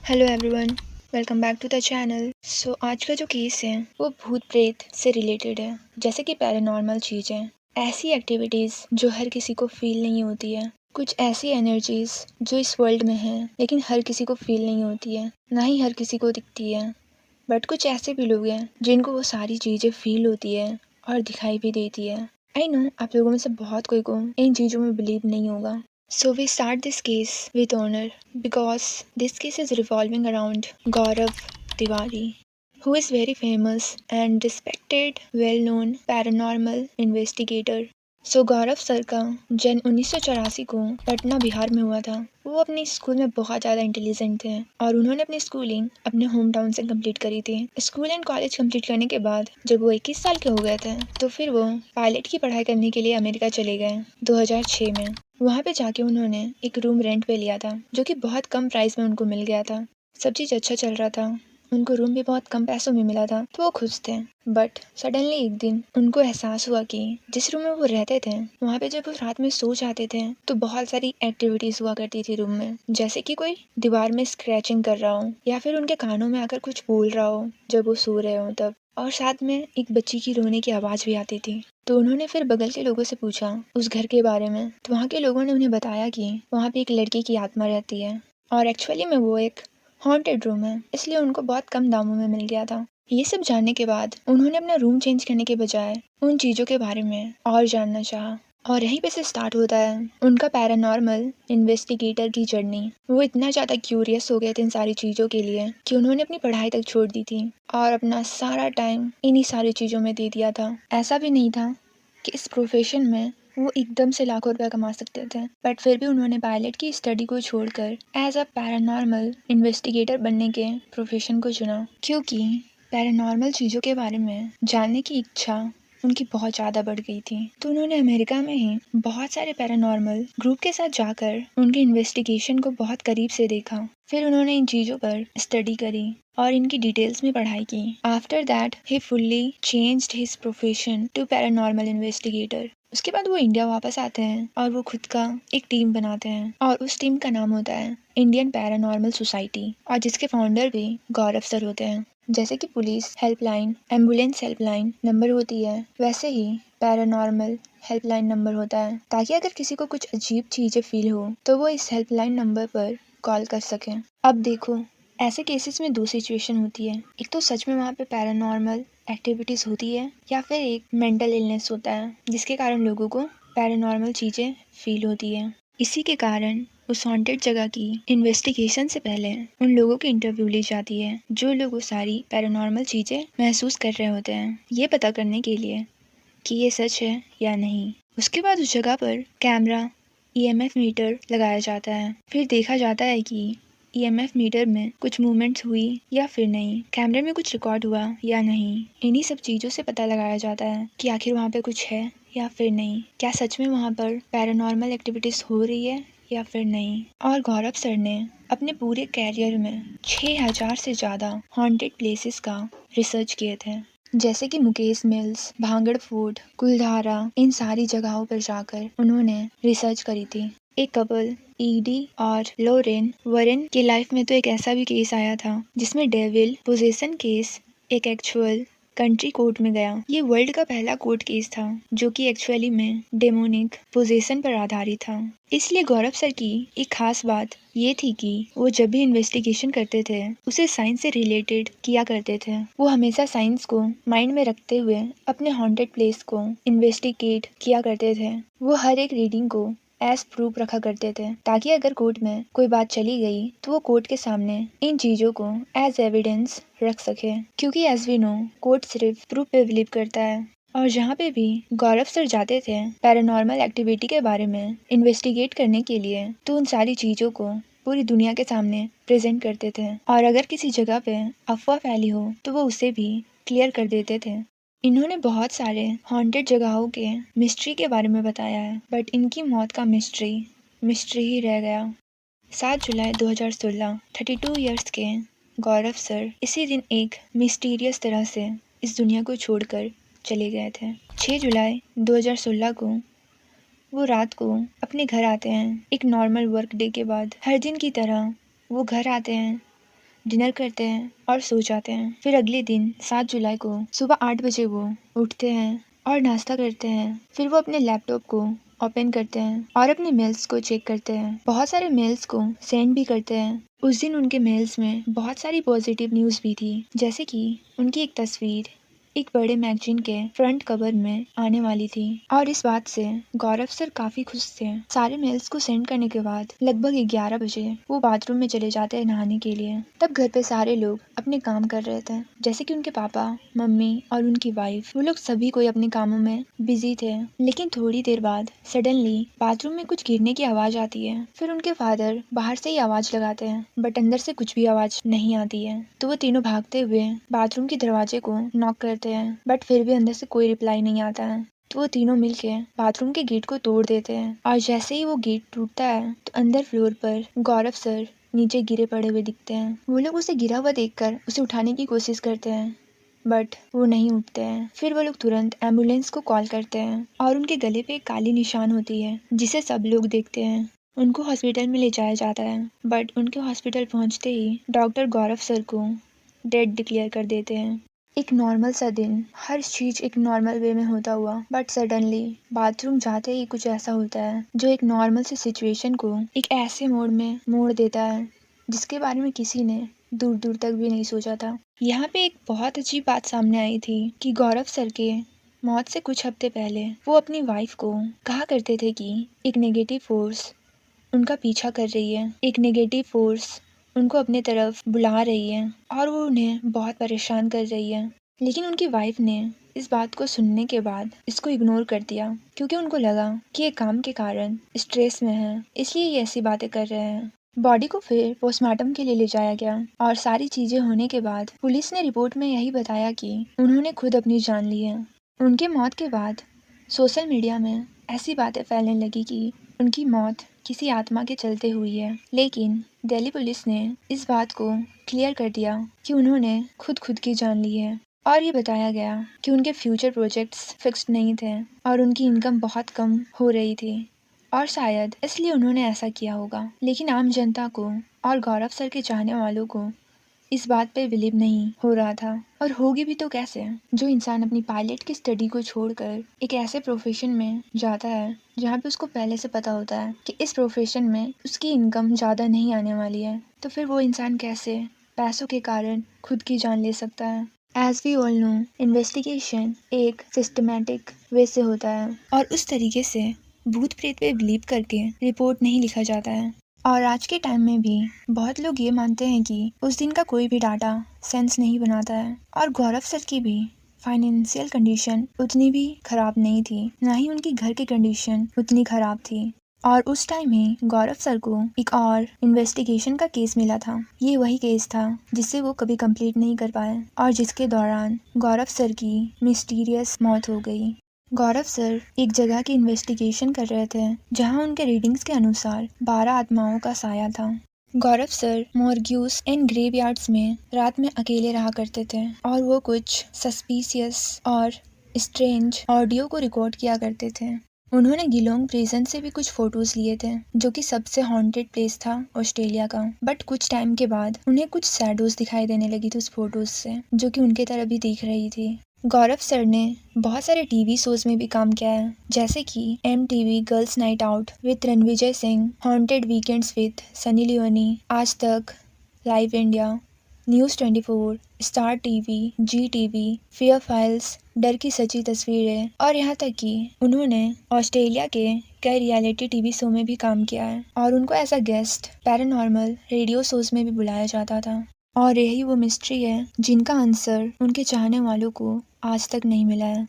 Hello everyone, welcome back to the channel. आज का जो केस है वो भूत प्रेत से रिलेटेड है, जैसे कि पैरानॉर्मल चीज़ें, ऐसी एक्टिविटीज़ जो हर किसी को फील नहीं होती है, कुछ ऐसी एनर्जीज जो इस वर्ल्ड में है लेकिन हर किसी को फील नहीं होती है, ना ही हर किसी को दिखती है। बट कुछ ऐसे भी लोग हैं जिनको वो सारी चीज़ें फील होती है और दिखाई भी देती है। आई नो आप लोगों में से बहुत कोई को इन चीज़ों में बिलीव नहीं होगा। So we start this case with honor because this case is revolving around Gaurav Tiwari, who is very famous and respected, well-known paranormal investigator. Gaurav sir का जन्म 1984 को पटना बिहार में हुआ था। वो अपने स्कूल में बहुत ज़्यादा इंटेलिजेंट थे और उन्होंने अपनी स्कूलिंग अपने होम टाउन से कंप्लीट करी थी। स्कूल एंड कॉलेज कंप्लीट करने के बाद जब वो 21 साल के हो गए थे तो फिर वो पायलट की पढ़ाई करने के लिए अमेरिका चले गए 2006 में। वहाँ पे जाके उन्होंने एक रूम रेंट पे लिया था जो कि बहुत कम प्राइस में उनको मिल गया था। सब चीज़ अच्छा चल रहा था, उनको रूम भी बहुत कम पैसों में मिला था तो वो खुश थे। बट सडनली एक दिन उनको एहसास हुआ कि जिस रूम में वो रहते थे वहाँ पे जब वो रात में सो जाते थे तो बहुत सारी एक्टिविटीज हुआ करती थी रूम में, जैसे कि कोई दीवार में स्क्रैचिंग कर रहा हो या फिर उनके कानों में आकर कुछ बोल रहा हो जब वो सो रहे हो तब, और साथ में एक बच्ची की रोने की आवाज़ भी आती थी। तो उन्होंने फिर बगल के लोगों से पूछा उस घर के बारे में, तो वहाँ के लोगों ने उन्हें बताया कि वहाँ पे एक लड़की की आत्मा रहती है और एक्चुअली में वो एक हॉन्टेड रूम है, इसलिए उनको बहुत कम दामों में मिल गया था। ये सब जानने के बाद उन्होंने अपना रूम चेंज करने के बजाय उन चीज़ों के बारे में और जानना चाहा और यहीं पे से स्टार्ट होता है उनका पैरानॉर्मल इन्वेस्टिगेटर की जर्नी। वो इतना ज़्यादा क्यूरियस हो गए थे इन सारी चीज़ों के लिए कि उन्होंने अपनी पढ़ाई तक छोड़ दी थी और अपना सारा टाइम इन्हीं सारी चीज़ों में दे दिया था। ऐसा भी नहीं था कि इस प्रोफेशन में वो एकदम से लाखों रुपया कमा सकते थे, बट फिर भी उन्होंने पायलट की स्टडी को छोड़कर एज अ पैरानॉर्मल इन्वेस्टिगेटर बनने के प्रोफेशन को चुना, क्योंकि पैरानॉर्मल चीज़ों के बारे में जानने की इच्छा उनकी बहुत ज़्यादा बढ़ गई थी। तो उन्होंने अमेरिका में ही बहुत सारे पैरानॉर्मल ग्रुप के साथ जाकर उनके इन्वेस्टिगेशन को बहुत करीब से देखा। फिर उन्होंने इन चीज़ों पर स्टडी करी और इनकी डिटेल्स में पढ़ाई की। After that he fully changed his profession to paranormal investigator. उसके बाद वो इंडिया वापस आते हैं और वो खुद का एक टीम बनाते हैं और उस टीम का नाम होता है इंडियन पैरानॉर्मल सोसाइटी, और जिसके फाउंडर भी गौरव सर होते हैं। जैसे कि police helpline, ambulance helpline number होती है, वैसे ही पैरानॉर्मल हेल्पलाइन नंबर होता है, ताकि अगर किसी को कुछ अजीब चीज़ें फील हो तो वो इस हेल्पलाइन नंबर पर कॉल कर सकें। अब देखो, ऐसे केसेस में दो सिचुएशन होती है, एक तो सच में वहाँ पे पैरानॉर्मल एक्टिविटीज़ होती है या फिर एक मेंटल इलनेस होता है जिसके कारण लोगों को पैरानॉर्मल चीज़ें फील होती है। इसी के कारण उस हॉन्टेड जगह की इन्वेस्टिगेशन से पहले उन लोगों की इंटरव्यू ली जाती है जो लोग वो सारी पैरानॉर्मल चीज़ें महसूस कर रहे होते हैं, ये पता करने के लिए कि ये सच है या नहीं। उसके बाद उस जगह पर कैमरा, ईएमएफ मीटर लगाया जाता है। फिर देखा जाता है कि ईएमएफ मीटर में कुछ मूवमेंट्स हुई या फिर नहीं, कैमरे में कुछ रिकॉर्ड हुआ या नहीं। इन्हीं सब चीज़ों से पता लगाया जाता है कि आखिर वहाँ पे कुछ है या फिर नहीं, क्या सच में वहाँ पर पैरानॉर्मल एक्टिविटीज़ हो रही है या फिर नहीं। और गौरव सर ने अपने पूरे कैरियर में 6000 से ज़्यादा हॉन्टेड प्लेसेस का रिसर्च किए थे, जैसे कि मुकेश मिल्स, भांगड़ फोर्ट, कुलधारा, इन सारी जगहों पर जाकर उन्होंने रिसर्च करी थी। एक कपल ईडी और लोरेन वरेन की लाइफ में तो एक ऐसा भी केस आया था जिसमें डेविल पोजेशन केस एक एक्चुअल कंट्री कोर्ट में गया। ये वर्ल्ड का पहला कोर्ट केस था जो कि एक्चुअली में डेमोनिक पोजेशन पर आधारित था। इसलिए गौरव सर की एक खास बात ये थी कि वो जब भी इन्वेस्टिगेशन करते थे उसे साइंस से रिलेटेड किया करते थे। वो हमेशा साइंस को माइंड में रखते हुए अपने हॉन्टेड प्लेस को इन्वेस्टिगेट किया करते थे। वो हर एक रीडिंग को एज प्रूफ रखा करते थे ताकि अगर कोर्ट में कोई बात चली गई तो वो कोर्ट के सामने इन चीज़ों को एज एविडेंस रख सके, क्योंकि एज वी नो कोर्ट सिर्फ प्रूफ पे बिलीव करता है। और जहाँ पे भी गौरव सर जाते थे पैरानॉर्मल एक्टिविटी के बारे में इन्वेस्टिगेट करने के लिए तो उन सारी चीज़ों को पूरी दुनिया के सामने प्रेजेंट करते थे, और अगर किसी जगह पे अफवाह फैली हो तो वो उसे भी क्लियर कर देते थे। इन्होंने बहुत सारे हॉन्टेड जगहों के मिस्ट्री के बारे में बताया है, बट इनकी मौत का मिस्ट्री ही रह गया। 7 जुलाई 2016 32 इयर्स के गौरव सर इसी दिन एक मिस्टीरियस तरह से इस दुनिया को छोड़कर चले गए थे। 6 जुलाई 2016 को वो रात को अपने घर आते हैं। एक नॉर्मल वर्क डे के बाद हर दिन की तरह वो घर आते हैं डिनर करते हैं और सो जाते हैं। फिर अगले दिन 7 जुलाई को सुबह 8 बजे वो उठते हैं और नाश्ता करते हैं। फिर वो अपने लैपटॉप को ओपन करते हैं और अपने मेल्स को चेक करते हैं। बहुत सारे मेल्स को सेंड भी करते हैं। उस दिन उनके मेल्स में बहुत सारी पॉजिटिव न्यूज़ भी थी, जैसे कि उनकी एक तस्वीर एक बड़े मैगजीन के फ्रंट कवर में आने वाली थी। और इस बात से गौरव सर काफी खुश थे। सारे मेल्स को सेंड करने के बाद लगभग 11 बजे वो बाथरूम में चले जाते हैं नहाने के लिए। तब घर पे सारे लोग अपने काम कर रहे थे, जैसे कि उनके पापा, मम्मी और उनकी वाइफ। वो लोग सभी कोई अपने कामों में बिजी थे। लेकिन थोड़ी देर बाद सडनली बाथरूम में कुछ गिरने की आवाज आती है। फिर उनके फादर बाहर से ही आवाज लगाते हैं, बट अंदर से कुछ भी आवाज नहीं आती है। तो वो तीनों भागते हुए बाथरूम के दरवाजे को नॉक करते हैं, बट फिर भी अंदर से कोई रिप्लाई नहीं आता है। तो वो तीनों मिलके बाथरूम के गेट को तोड़ देते हैं और जैसे ही वो गेट टूटता है तो अंदर फ्लोर पर गौरव सर नीचे गिरे पड़े हुए दिखते हैं। वो लोग उसे गिरा हुआ देखकर उसे उठाने की कोशिश करते हैं, बट वो नहीं उठते हैं। फिर वो लोग तुरंत एम्बुलेंस को कॉल करते हैं और उनके गले पे एक काली निशान होती है, जिसे सब लोग देखते हैं। उनको हॉस्पिटल में ले जाया जाता है, बट उनके हॉस्पिटल पहुंचते ही डॉक्टर गौरव सर को डेड डिक्लेयर कर देते हैं। एक नॉर्मल सा दिन, हर चीज एक नॉर्मल वे में होता हुआ, बट सडनली बाथरूम जाते ही कुछ ऐसा होता है जो एक नॉर्मल सी सिचुएशन को एक ऐसे मोड में मोड़ देता है जिसके बारे में किसी ने दूर दूर तक भी नहीं सोचा था। यहाँ पे एक बहुत अजीब बात सामने आई थी कि गौरव सर के मौत से कुछ हफ्ते पहले वो अपनी वाइफ को कहा करते थे कि एक नेगेटिव फोर्स उनका पीछा कर रही है, एक नेगेटिव फोर्स उनको अपने तरफ बुला रही है और वो उन्हें बहुत परेशान कर रही है। लेकिन उनकी वाइफ ने इस बात को सुनने के बाद इसको इग्नोर कर दिया, क्योंकि उनको लगा कि ये काम के कारण स्ट्रेस में है, इसलिए ये ऐसी बातें कर रहे हैं। बॉडी को फिर पोस्टमार्टम के लिए ले जाया गया और सारी चीजें होने के बाद पुलिस ने रिपोर्ट में यही बताया कि उन्होंने खुद अपनी जान ली है। उनके मौत के बाद सोशल मीडिया में ऐसी बातें फैलने लगी कि उनकी मौत किसी आत्मा के चलते हुई है। लेकिन दिल्ली पुलिस ने इस बात को क्लियर कर दिया कि उन्होंने खुद की जान ली है और ये बताया गया कि उनके फ्यूचर प्रोजेक्ट्स फिक्स्ड नहीं थे और उनकी इनकम बहुत कम हो रही थी और शायद इसलिए उन्होंने ऐसा किया होगा। लेकिन आम जनता को और गौरव सर के चाहने वालों को इस बात पे बिलीव नहीं हो रहा था, और होगी भी तो कैसे। जो इंसान अपनी पायलट की स्टडी को छोड़कर एक ऐसे प्रोफेशन में जाता है जहाँ पे उसको पहले से पता होता है कि इस प्रोफेशन में उसकी इनकम ज़्यादा नहीं आने वाली है, तो फिर वो इंसान कैसे पैसों के कारण खुद की जान ले सकता है। As we all know, investigation एक सिस्टमेटिक वे से होता है और उस तरीके से भूत प्रेत पे बिलीव करके रिपोर्ट नहीं लिखा जाता है। और आज के टाइम में भी बहुत लोग ये मानते हैं कि उस दिन का कोई भी डाटा सेंस नहीं बनाता है। और गौरव सर की भी फाइनेंशियल कंडीशन उतनी भी खराब नहीं थी, ना ही उनकी घर की कंडीशन उतनी खराब थी। और उस टाइम ही गौरव सर को एक और इन्वेस्टिगेशन का केस मिला था। ये वही केस था जिससे वो कभी कंप्लीट नहीं कर पाए और जिसके दौरान गौरव सर की मिस्टीरियस मौत हो गई। गौरव सर एक जगह की इन्वेस्टिगेशन कर रहे थे जहां उनके रीडिंग्स के अनुसार 12 आत्माओं का साया था। गौरव सर मॉर्ग्यूस एंड ग्रेवयार्ड्स में रात में अकेले रहा करते थे और वो कुछ सस्पिशियस और स्ट्रेंज ऑडियो को रिकॉर्ड किया करते थे। उन्होंने गिलोंग प्रिजन से भी कुछ फोटोज लिए थे, जो कि सबसे हॉन्टेड प्लेस था ऑस्ट्रेलिया का। बट कुछ टाइम के बाद उन्हें कुछ शैडोज दिखाई देने लगी थी उस फोटोज से, जो कि उनके तरफ भी दिख रही थी। गौरव सर ने बहुत सारे टीवी शोज में भी काम किया है, जैसे कि MTV girls night out with Ranvijay Singh, haunted weekends with Sunny Leone, आज तक, live India, news 24, star TV, GTV, fear files, डर की सच्ची तस्वीरें, और यहाँ तक कि उन्होंने ऑस्ट्रेलिया के कई रियलिटी टीवी शो में भी काम किया है और उनको as a guest paranormal radio shows में भी बुलाया जाता था। और यही वो मिस्ट्री है जिनका आंसर उनके चाहने वालों को आज तक नहीं मिला है।